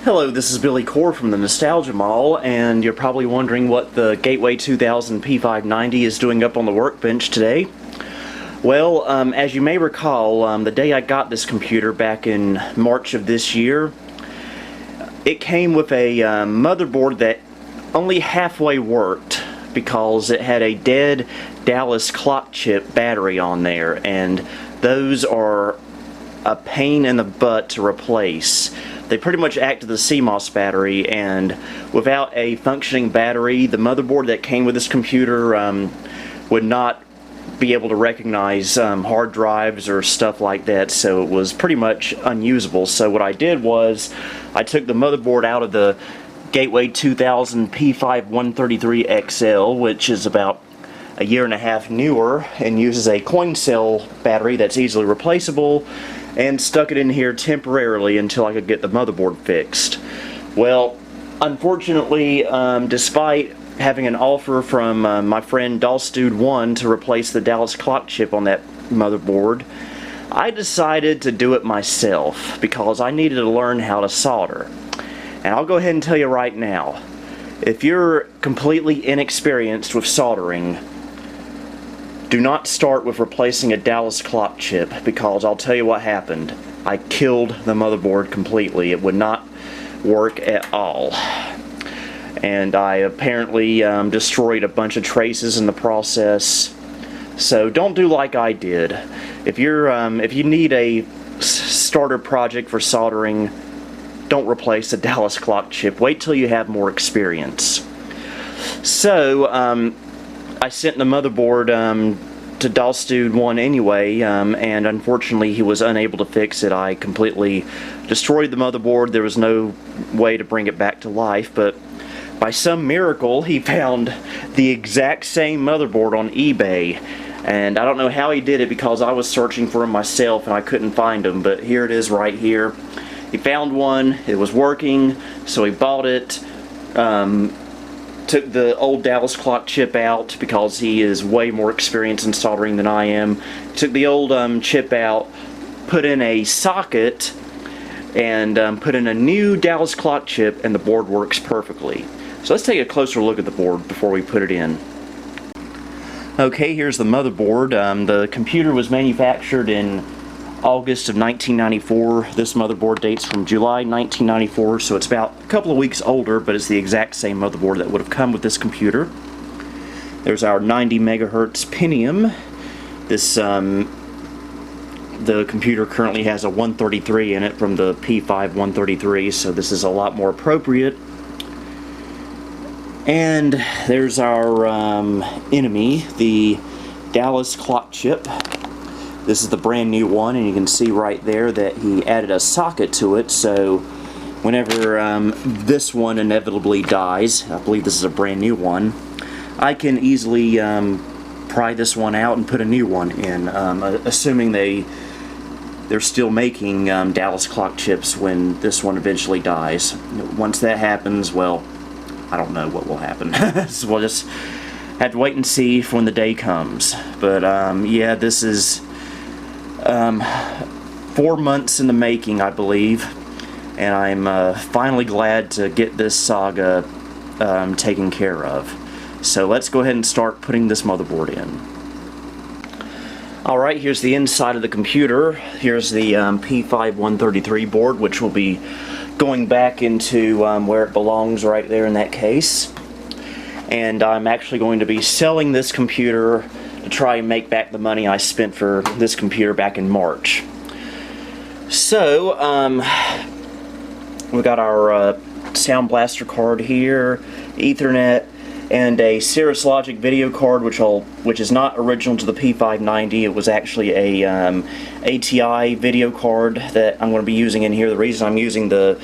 Hello, this is Billy Core from the Nostalgia Mall, and you're probably wondering what the Gateway 2000 P5-90 is doing up on the workbench today. Well, as you may recall, the day I got this computer back in March of this year, it came with a motherboard that only halfway worked because it had a dead Dallas clock chip battery on there, and those are a pain in the butt to replace. They pretty much act as the CMOS battery, and without a functioning battery, the motherboard that came with this computer would not be able to recognize hard drives or stuff like that, so it was pretty much unusable. So what I did was I took the motherboard out of the Gateway 2000 P5-133 XL, which is about a year and a half newer and uses a coin cell battery that's easily replaceable, and stuck it in here temporarily until I could get the motherboard fixed. Well, unfortunately, despite having an offer from my friend Dude1 to replace the Dallas clock chip on that motherboard, I decided to do it myself because I needed to learn how to solder. And I'll go ahead and tell you right now, if you're completely inexperienced with soldering, do not start with replacing a Dallas clock chip, because I'll tell you what happened. I killed the motherboard completely. It would not work at all. And I apparently destroyed a bunch of traces in the process. So don't do like I did. If you need a starter project for soldering, don't replace a Dallas clock chip. Wait till you have more experience. So I sent the motherboard to Dude1 anyway, and unfortunately he was unable to fix it. I completely destroyed the motherboard. There was no way to bring it back to life, but by some miracle he found the exact same motherboard on eBay, and I don't know how he did it because I was searching for them myself and I couldn't find them, but here it is right here. He found one, it was working, so he bought it. Took the old Dallas clock chip out because he is way more experienced in soldering than I am. Took the old chip out, put in a socket, and put in a new Dallas clock chip, and the board works perfectly. So let's take a closer look at the board before we put it in. Okay, here's the motherboard. The computer was manufactured in August of 1994. This motherboard dates from July 1994, so it's about a couple of weeks older, but it's the exact same motherboard that would have come with this computer. There's our 90 megahertz Pentium. This the computer currently has a 133 in it from the P5-133, so this is a lot more appropriate. And there's our enemy, the Dallas clock chip. This is the brand new one, and you can see right there that he added a socket to it, so whenever this one inevitably dies, I believe this is a brand new one, I can easily pry this one out and put a new one in, assuming they're still making Dallas clock chips when this one eventually dies. Once that happens, well, I don't know what will happen. So we'll just have to wait and see for when the day comes. But yeah, this is 4 months in the making, I believe, and I'm finally glad to get this saga taken care of. So let's go ahead and start putting this motherboard in. Alright, here's the inside of the computer. Here's the P5-133 board, which will be going back into where it belongs, right there in that case. And I'm actually going to be selling this computer to try and make back the money I spent for this computer back in March. So, we got our Sound Blaster card here, Ethernet, and a Cirrus Logic video card, which is not original to the P5-90. It was actually a ATI video card that I'm going to be using in here. The reason I'm using the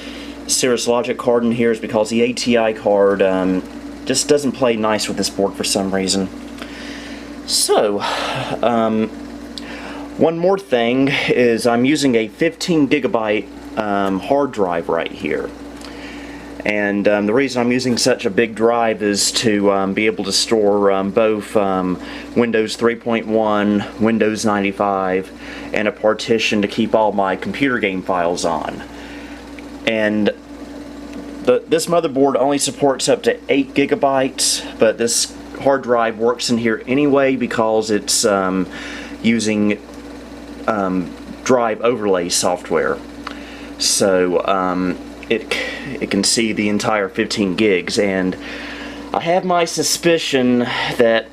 Cirrus Logic card in here is because the ATI card just doesn't play nice with this board for some reason. So, one more thing is I'm using a 15 gigabyte hard drive right here. And the reason I'm using such a big drive is to be able to store both Windows 3.1, Windows 95, and a partition to keep all my computer game files on. And This motherboard only supports up to 8 gigabytes, but this hard drive works in here anyway because it's using drive overlay software. So it can see the entire 15 gigs, and I have my suspicion that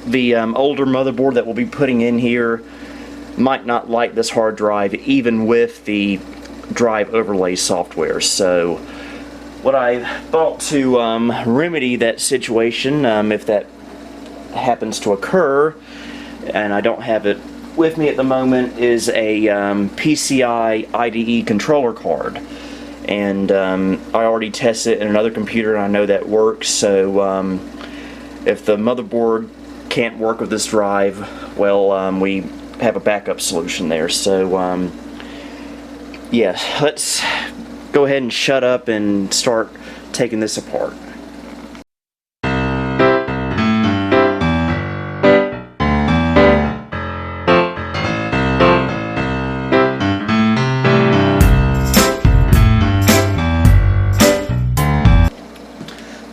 the older motherboard that we'll be putting in here might not like this hard drive even with the drive overlay software. So what I thought to remedy that situation, if that happens to occur, and I don't have it with me at the moment, is a PCI IDE controller card. And I already tested it in another computer and I know that works. So if the motherboard can't work with this drive, well, we have a backup solution there. So yeah, let's go ahead and shut up and start taking this apart.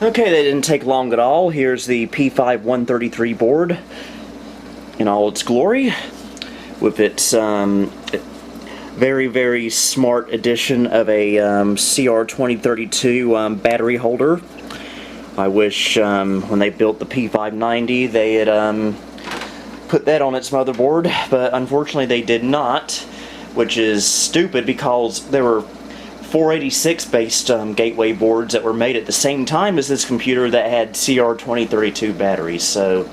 Okay, that didn't take long at all. Here's the P5-133 board in all its glory, with its very, very smart addition of a CR2032 battery holder. I wish when they built the P5-90 they had put that on its motherboard, but unfortunately they did not, which is stupid because there were 486 based gateway boards that were made at the same time as this computer that had CR2032 batteries. So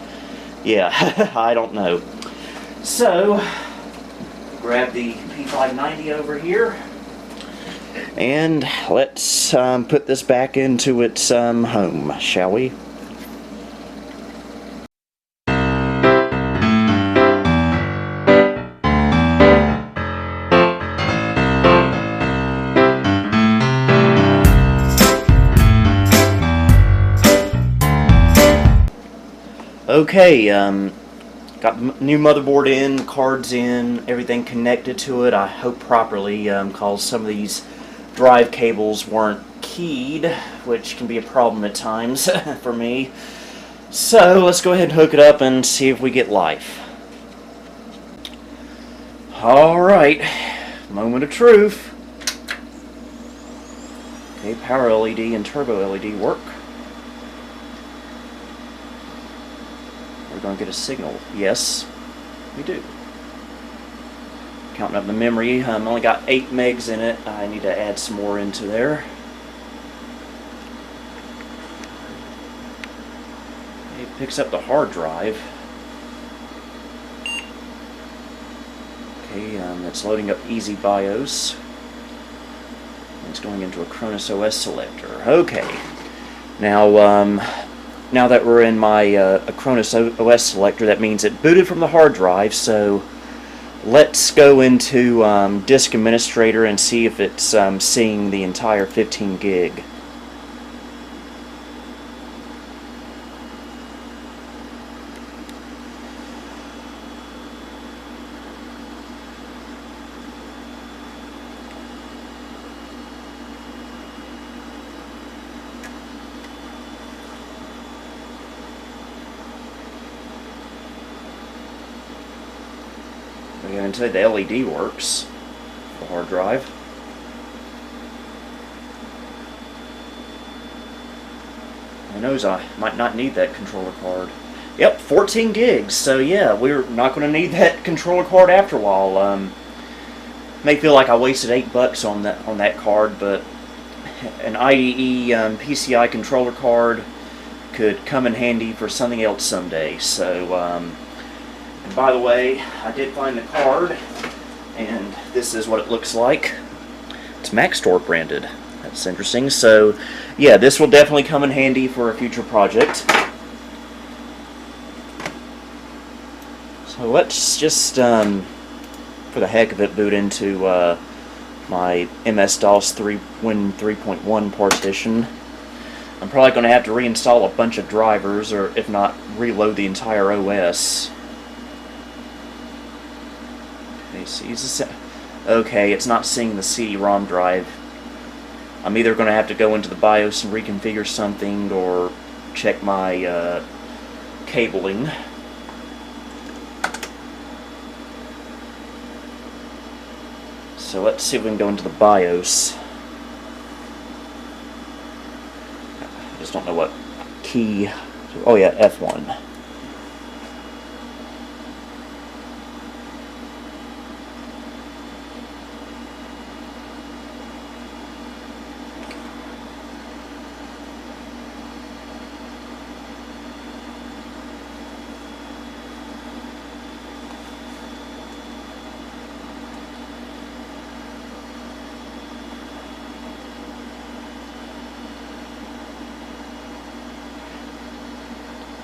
yeah, I don't know. So grab the P5-90 over here and let's put this back into its home, shall we? Okay, got the new motherboard in, cards in, everything connected to it. I hope properly, because some of these drive cables weren't keyed, which can be a problem at times for me. So let's go ahead and hook it up and see if we get life. Alright, moment of truth. Okay, power LED and turbo LED work. We're going to get a signal. Yes, we do. Counting up the memory, only got 8 megs in it. I need to add some more into there. It picks up the hard drive. Okay, it's loading up Easy BIOS. It's going into a Cronus OS selector. Okay, now that we're in my Cronus OS selector, that means it booted from the hard drive, so let's go into Disk Administrator and see if it's seeing the entire 15 gig. Until the LED works, the hard drive. Who knows, I might not need that controller card. Yep, 14 gigs, so yeah, we're not going to need that controller card after a while. May feel like I wasted $8 on that card, but an IDE PCI controller card could come in handy for something else someday. So and by the way, I did find the card, and this is what it looks like. It's Maxtor branded. That's interesting. So, yeah, this will definitely come in handy for a future project. So let's just, for the heck of it, boot into my MS-DOS Win 3.1 partition. I'm probably going to have to reinstall a bunch of drivers, or if not, reload the entire OS. Okay, it's not seeing the CD-ROM drive I'm either going to have to go into the BIOS and reconfigure something or check my cabling. So let's see if we can go into the BIOS. I just don't know what key. Oh yeah, F1.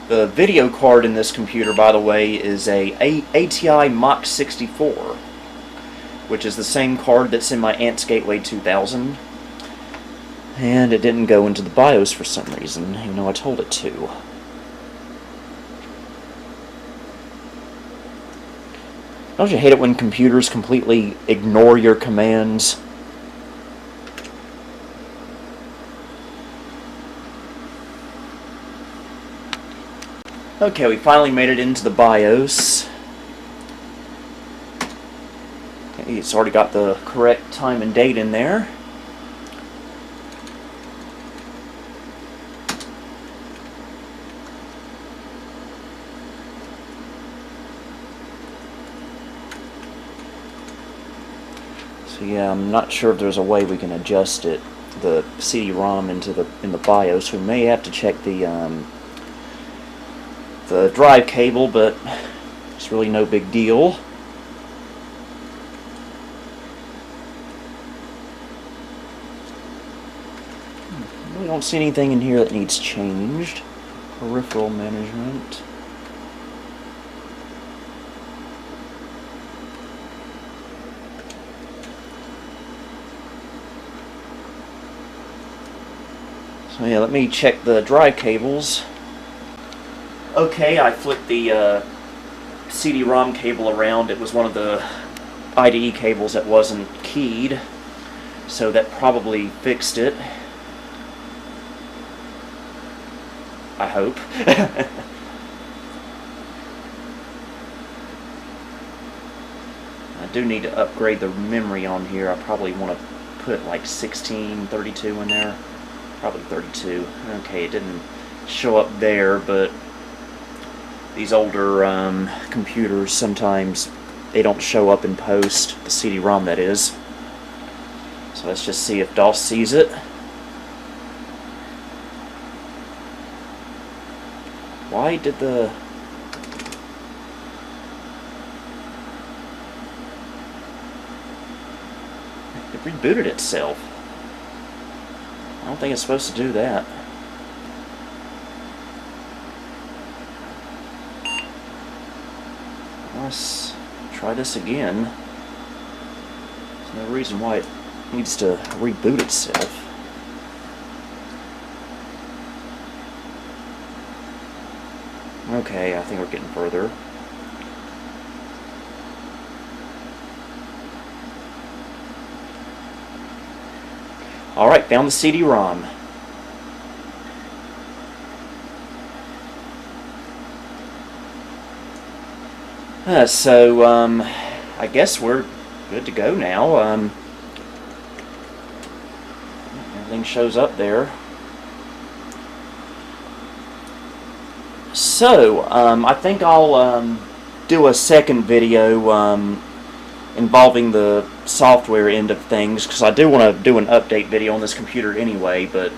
The video card in this computer, by the way, is a ATI Mach 64, which is the same card that's in my Aunt's Gateway 2000. And it didn't go into the BIOS for some reason, even though I told it to. Don't you hate it when computers completely ignore your commands? Okay, we finally made it into the BIOS. Okay, it's already got the correct time and date in there. So yeah, I'm not sure if there's a way we can adjust it, the CD-ROM in the BIOS. We may have to check the drive cable, but it's really no big deal. We don't see anything in here that needs changed. Peripheral management. So yeah, let me check the drive cables. Okay, I flipped the CD-ROM cable around. It was one of the IDE cables that wasn't keyed, so that probably fixed it. I hope. I do need to upgrade the memory on here. I probably want to put like 1632 in there. Probably 32. Okay, it didn't show up there, but these older computers, sometimes they don't show up in post, the CD-ROM that is. So let's just see if DOS sees it. Why did the... It rebooted itself. I don't think it's supposed to do that. Let's try this again. There's no reason why it needs to reboot itself. Okay, I think we're getting further. Alright, found the CD-ROM. So, I guess we're good to go now. Everything shows up there. So, I think I'll do a second video involving the software end of things, because I do want to do an update video on this computer anyway, but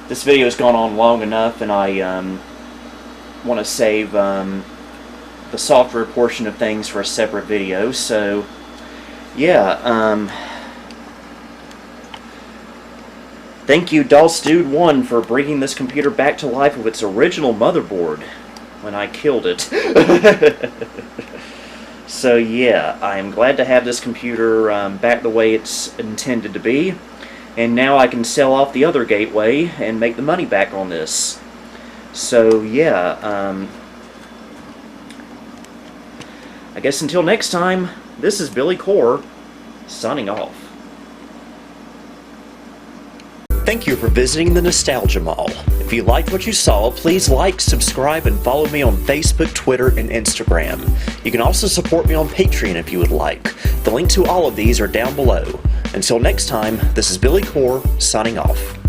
this video has gone on long enough, and I want to save the software portion of things for a separate video. So yeah, thank you DOSDude1 for bringing this computer back to life with its original motherboard when I killed it. So yeah, I am glad to have this computer back the way it's intended to be, and now I can sell off the other gateway and make the money back on this. So yeah, I guess until next time, this is Billy Core, signing off. Thank you for visiting the Nostalgia Mall. If you liked what you saw, please like, subscribe, and follow me on Facebook, Twitter, and Instagram. You can also support me on Patreon if you would like. The link to all of these are down below. Until next time, this is Billy Core, signing off.